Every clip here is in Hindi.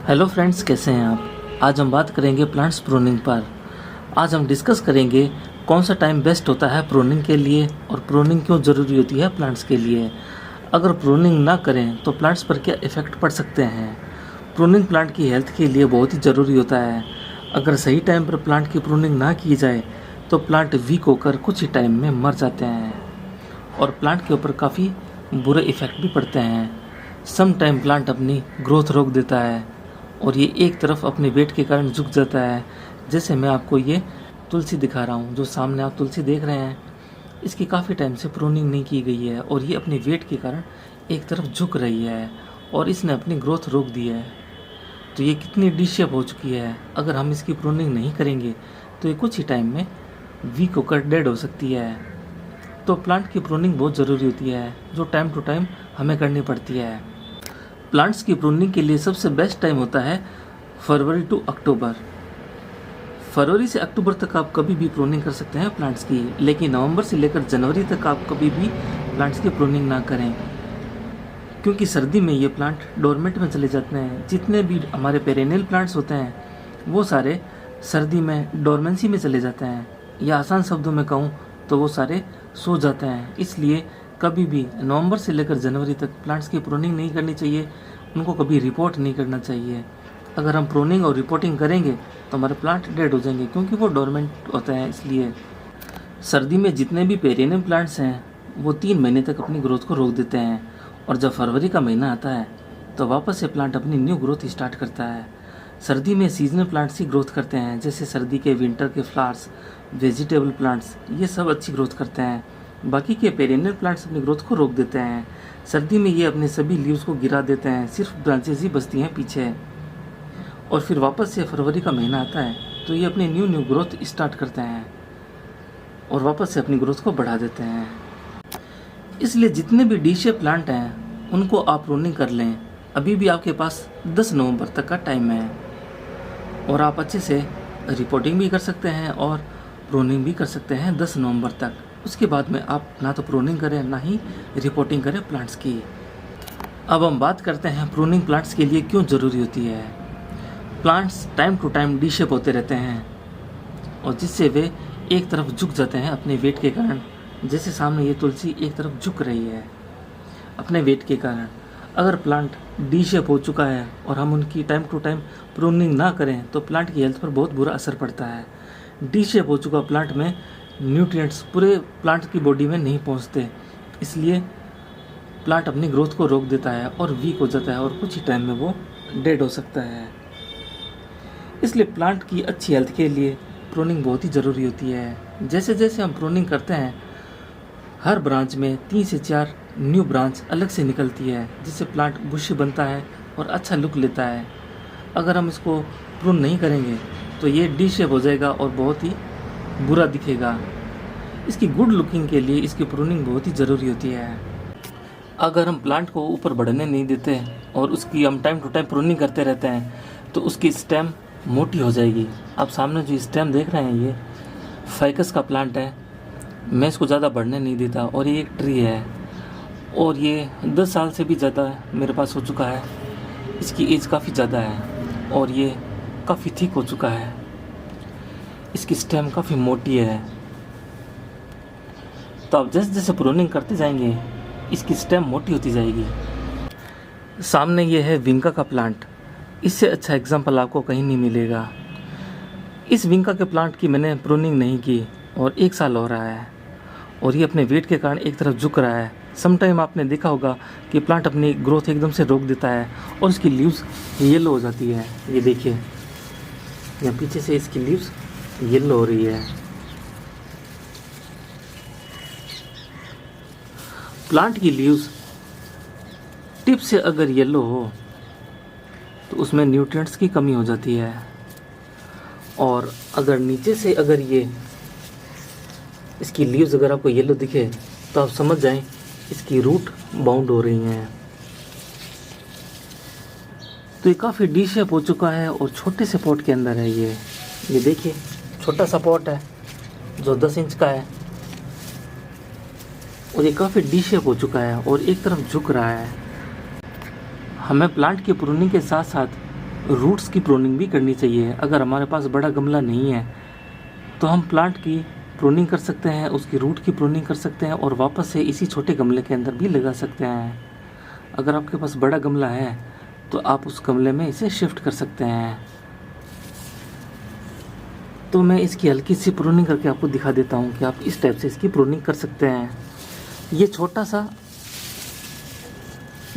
हेलो फ्रेंड्स, कैसे हैं आप। आज हम बात करेंगे प्लांट्स प्रूनिंग पर। आज हम डिस्कस करेंगे कौन सा टाइम बेस्ट होता है प्रूनिंग के लिए और प्रूनिंग क्यों ज़रूरी होती है प्लांट्स के लिए। अगर प्रूनिंग ना करें तो प्लांट्स पर क्या इफ़ेक्ट पड़ सकते हैं। प्रूनिंग प्लांट की हेल्थ के लिए बहुत ही ज़रूरी होता है। अगर सही टाइम पर प्लांट की प्रूनिंग ना की जाए तो प्लांट वीक होकर कुछ ही टाइम में मर जाते हैं और प्लांट के ऊपर काफ़ी बुरे इफ़ेक्ट भी पड़ते हैं। सम टाइम प्लांट अपनी ग्रोथ रोक देता है और ये एक तरफ अपने वेट के कारण झुक जाता है। जैसे मैं आपको ये तुलसी दिखा रहा हूँ, जो सामने आप तुलसी देख रहे हैं, इसकी काफ़ी टाइम से प्रूनिंग नहीं की गई है और ये अपने वेट के कारण एक तरफ झुक रही है और इसने अपनी ग्रोथ रोक दी है। तो ये कितनी डिशेप हो चुकी है। अगर हम इसकी प्रूनिंग नहीं करेंगे तो ये कुछ ही टाइम में वीक होकर डेड हो सकती है। तो प्लांट की प्रूनिंग बहुत ज़रूरी होती है, जो टाइम टू टाइम हमें करनी पड़ती है। प्लांट्स की प्रूनिंग के लिए सबसे बेस्ट टाइम होता है फरवरी टू अक्टूबर। फरवरी से अक्टूबर तक आप कभी भी प्रूनिंग कर सकते हैं प्लांट्स की, लेकिन नवंबर से लेकर जनवरी तक आप कभी भी प्लांट्स की प्रूनिंग ना करें, क्योंकि सर्दी में ये प्लांट डोरमेंट में चले जाते हैं। जितने भी हमारे पेरेनियल प्लांट्स होते हैं वो सारे सर्दी में डोरमेंसी में चले जाते हैं, या आसान शब्दों में कहूँ तो वो सारे सो जाते हैं। इसलिए कभी भी नवंबर से लेकर जनवरी तक प्लांट्स की प्रूनिंग नहीं करनी चाहिए, उनको कभी रिपोर्ट नहीं करना चाहिए। अगर हम प्रूनिंग और रिपोर्टिंग करेंगे तो हमारे प्लांट डेड हो जाएंगे, क्योंकि वो डोरमेंट होते हैं। इसलिए सर्दी में जितने भी पेरेनियल प्लांट्स हैं वो 3 महीने तक अपनी ग्रोथ को रोक देते हैं, और जब फरवरी का महीना आता है तो वापस से प्लांट अपनी न्यू ग्रोथ स्टार्ट करता है। सर्दी में सीजनल प्लांट्स ही ग्रोथ करते हैं, जैसे सर्दी के विंटर के फ्लावर्स, वेजिटेबल प्लांट्स, ये सब अच्छी ग्रोथ करते हैं। बाकी के पेरेनियल प्लांट्स अपनी ग्रोथ को रोक देते हैं। सर्दी में ये अपने सभी लीव्स को गिरा देते हैं, सिर्फ ब्रांचेस ही बचती हैं पीछे। और फिर वापस से फरवरी का महीना आता है तो ये अपनी न्यू ग्रोथ स्टार्ट करते हैं और वापस से अपनी ग्रोथ को बढ़ा देते हैं। इसलिए जितने भी डी शेप प्लांट हैं उनको आप प्रूनिंग कर लें। अभी भी आपके पास 10 नवंबर तक का टाइम है और आप अच्छे से रिपोर्टिंग भी कर सकते हैं और प्रूनिंग भी कर सकते हैं 10 नवंबर तक। उसके बाद में आप ना तो प्रूनिंग करें ना ही रिपोर्टिंग करें प्लांट्स की। अब हम बात करते हैं प्रूनिंग प्लांट्स के लिए क्यों ज़रूरी होती है। प्लांट्स टाइम टू टाइम डी शेप होते रहते हैं और जिससे वे एक तरफ झुक जाते हैं अपने वेट के कारण। जैसे सामने ये तुलसी एक तरफ झुक रही है अपने वेट के कारण। अगर प्लांट डी शेप हो चुका है और हम उनकी टाइम टू टाइम प्रूनिंग ना करें तो प्लांट की हेल्थ पर बहुत बुरा असर पड़ता है। डी शेप हो चुका प्लांट में न्यूट्रिएंट्स पूरे प्लांट की बॉडी में नहीं पहुंचते, इसलिए प्लांट अपनी ग्रोथ को रोक देता है और वीक हो जाता है और कुछ ही टाइम में वो डेड हो सकता है। इसलिए प्लांट की अच्छी हेल्थ के लिए प्रूनिंग बहुत ही ज़रूरी होती है। जैसे जैसे हम प्रूनिंग करते हैं हर ब्रांच में 3 से 4 न्यू ब्रांच अलग से निकलती है, जिससे प्लांट बुशी बनता है और अच्छा लुक लेता है। अगर हम इसको प्रून नहीं करेंगे तो ये डी शेप हो जाएगा और बहुत ही बुरा दिखेगा। इसकी गुड लुकिंग के लिए इसकी प्रूनिंग बहुत ही ज़रूरी होती है। अगर हम प्लांट को ऊपर बढ़ने नहीं देते और उसकी हम टाइम टू टाइम प्रूनिंग करते रहते हैं तो उसकी स्टेम मोटी हो जाएगी। आप सामने जो स्टेम देख रहे हैं ये फाइकस का प्लांट है। मैं इसको ज़्यादा बढ़ने नहीं देता और ये एक ट्री है और ये 10 साल से भी ज़्यादा मेरे पास हो चुका है। इसकी एज काफ़ी ज़्यादा है और ये काफ़ी थिक हो चुका है। इसकी स्टेम काफ़ी मोटी है। तो आप जैसे जैसे प्रूनिंग करते जाएंगे इसकी स्टेम मोटी होती जाएगी। सामने ये है विंका का प्लांट। इससे अच्छा एग्जाम्पल आपको कहीं नहीं मिलेगा। इस विंका के प्लांट की मैंने प्रूनिंग नहीं की और 1 साल हो रहा है और ये अपने वेट के कारण एक तरफ झुक रहा है। समटाइम आपने देखा होगा कि प्लांट अपनी ग्रोथ एकदम से रोक देता है और उसकी लीव्स येलो हो जाती है। ये देखिए यहाँ पीछे से इसकी लीव्स येलो हो रही है। प्लांट की लीव्स टिप से अगर येलो हो तो उसमें न्यूट्रिएंट्स की कमी हो जाती है, और अगर नीचे से अगर ये इसकी लीव्स अगर आपको येलो दिखे तो आप समझ जाएं इसकी रूट बाउंड हो रही हैं। तो ये काफ़ी डी शेप हो चुका है और छोटे से पॉट के अंदर है। ये देखिए छोटा सा पॉट है जो 10 इंच का है और ये काफ़ी डी शेप हो चुका है और एक तरफ झुक रहा है। हमें प्लांट की प्रूनिंग के साथ साथ रूट्स की प्रूनिंग भी करनी चाहिए। अगर हमारे पास बड़ा गमला नहीं है तो हम प्लांट की प्रूनिंग कर सकते हैं, उसकी रूट की प्रूनिंग कर सकते हैं और वापस से इसी छोटे गमले के अंदर भी लगा सकते हैं। अगर आपके पास बड़ा गमला है तो आप उस गमले में इसे शिफ्ट कर सकते हैं। तो मैं इसकी हल्की सी प्रूनिंग करके आपको दिखा देता हूँ कि आप इस टाइप से इसकी प्रूनिंग कर सकते हैं। ये छोटा सा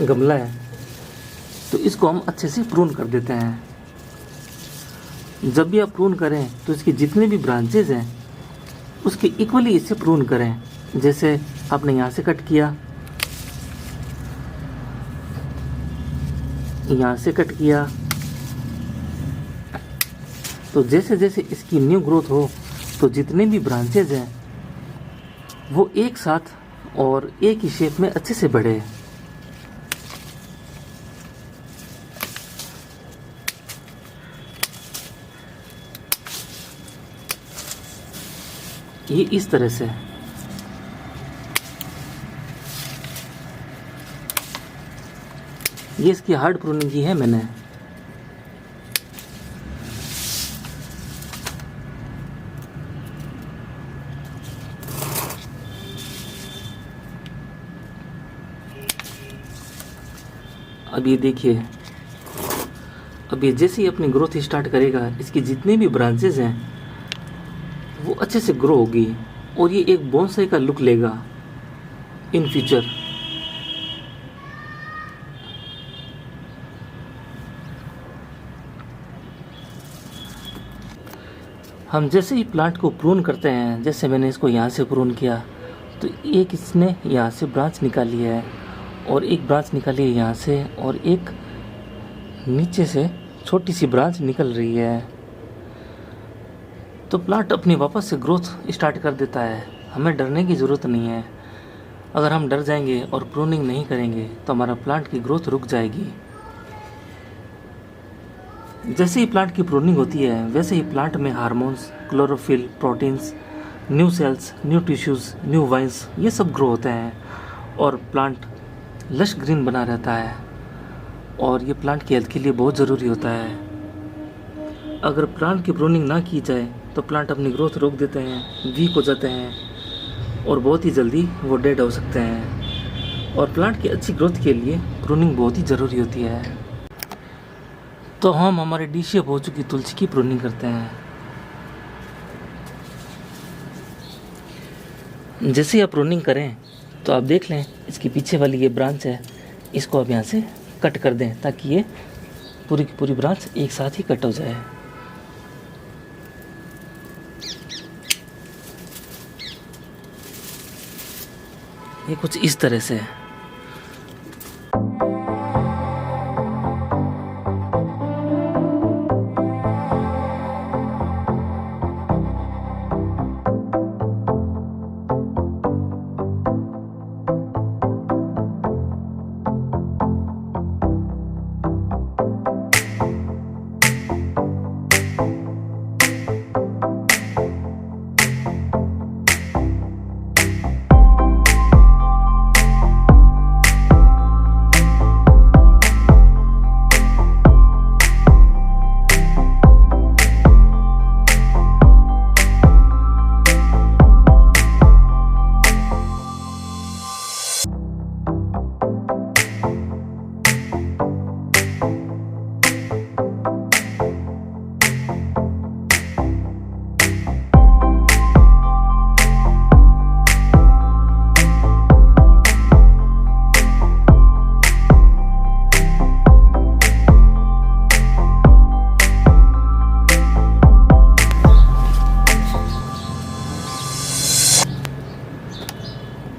गमला है तो इसको हम अच्छे से प्रून कर देते हैं। जब भी आप प्रून करें तो इसके जितने भी ब्रांचेज हैं उसके इक्वली इसे प्रून करें। जैसे आपने यहाँ से कट किया, यहाँ से कट किया, तो जैसे जैसे इसकी न्यू ग्रोथ हो तो जितने भी ब्रांचेज हैं वो एक साथ और एक ही शेप में अच्छे से बढ़े। ये इस तरह से। ये इसकी हार्ड प्रूनिंग की है मैंने। अब ये देखिए, अब ये जैसे ही अपनी ग्रोथ स्टार्ट करेगा इसकी जितने भी ब्रांचेज हैं वो अच्छे से ग्रो होगी और ये एक बोनसाई का लुक लेगा इन फ्यूचर। हम जैसे ही प्लांट को प्रून करते हैं, जैसे मैंने इसको यहाँ से प्रून किया तो एक इसने यहाँ से ब्रांच निकाली है और एक ब्रांच निकाली है यहाँ से और एक नीचे से छोटी सी ब्रांच निकल रही है। तो प्लांट अपनी वापस से ग्रोथ स्टार्ट कर देता है। हमें डरने की ज़रूरत नहीं है। अगर हम डर जाएंगे और प्रूनिंग नहीं करेंगे तो हमारा प्लांट की ग्रोथ रुक जाएगी। जैसे ही प्लांट की प्रूनिंग होती है वैसे ही प्लांट में hormones, chlorophyll, proteins, new cells, new tissues, new vines ये सब ग्रो होते हैं और प्लांट लश ग्रीन बना रहता है। और ये प्लांट की हेल्थ के लिए बहुत ज़रूरी होता है। अगर प्लांट की प्रूनिंग ना की जाए तो प्लांट अपनी ग्रोथ रोक देते हैं, वीक हो जाते हैं और बहुत ही जल्दी वो डेड हो सकते हैं। और प्लांट की अच्छी ग्रोथ के लिए प्रूनिंग बहुत ही ज़रूरी होती है। तो हम हमारे डी शेप हो चुकी तुलसी की प्रूनिंग करते हैं। जैसे आप प्रूनिंग करें तो आप देख लें इसके पीछे वाली ये ब्रांच है, इसको आप यहाँ से कट कर दें ताकि ये पूरी की पूरी ब्रांच एक साथ ही कट हो जाए। ये कुछ इस तरह से है।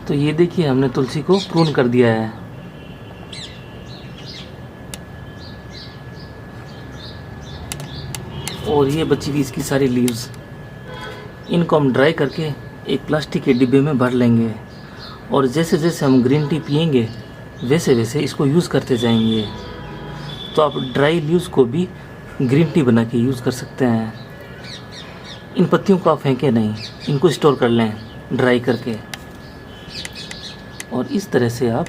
तो ये देखिए हमने तुलसी को प्रून कर दिया है। और ये बची हुई इसकी सारी लीव्स, इनको हम ड्राई करके एक प्लास्टिक के डिब्बे में भर लेंगे और जैसे जैसे हम ग्रीन टी पियेंगे वैसे वैसे इसको यूज़ करते जाएंगे। तो आप ड्राई लीव्स को भी ग्रीन टी बना के यूज़ कर सकते हैं। इन पत्तियों को आप फेंकें नहीं, इनको स्टोर कर लें ड्राई करके। और इस तरह से आप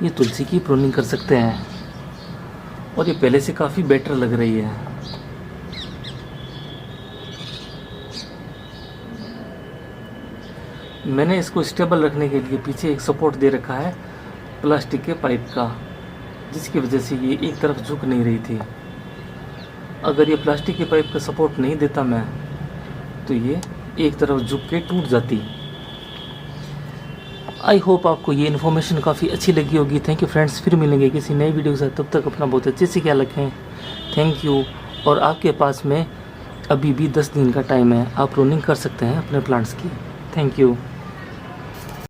ये तुलसी की प्रूनिंग कर सकते हैं। और ये पहले से काफ़ी बेटर लग रही है। मैंने इसको स्टेबल रखने के लिए पीछे एक सपोर्ट दे रखा है प्लास्टिक के पाइप का, जिसकी वजह से ये एक तरफ झुक नहीं रही थी। अगर ये प्लास्टिक के पाइप का सपोर्ट नहीं देता मैं, तो ये एक तरफ झुक के टूट जाती। आई होप आपको ये इन्फॉर्मेशन काफ़ी अच्छी लगी होगी। थैंक यू फ्रेंड्स, फिर मिलेंगे किसी नई वीडियो के साथ। तब तक अपना बहुत अच्छे से ख्याल रखें। Thank you. और आपके पास में अभी भी 10 दिन का टाइम है, आप प्रूनिंग कर सकते हैं अपने प्लांट्स की। Thank you.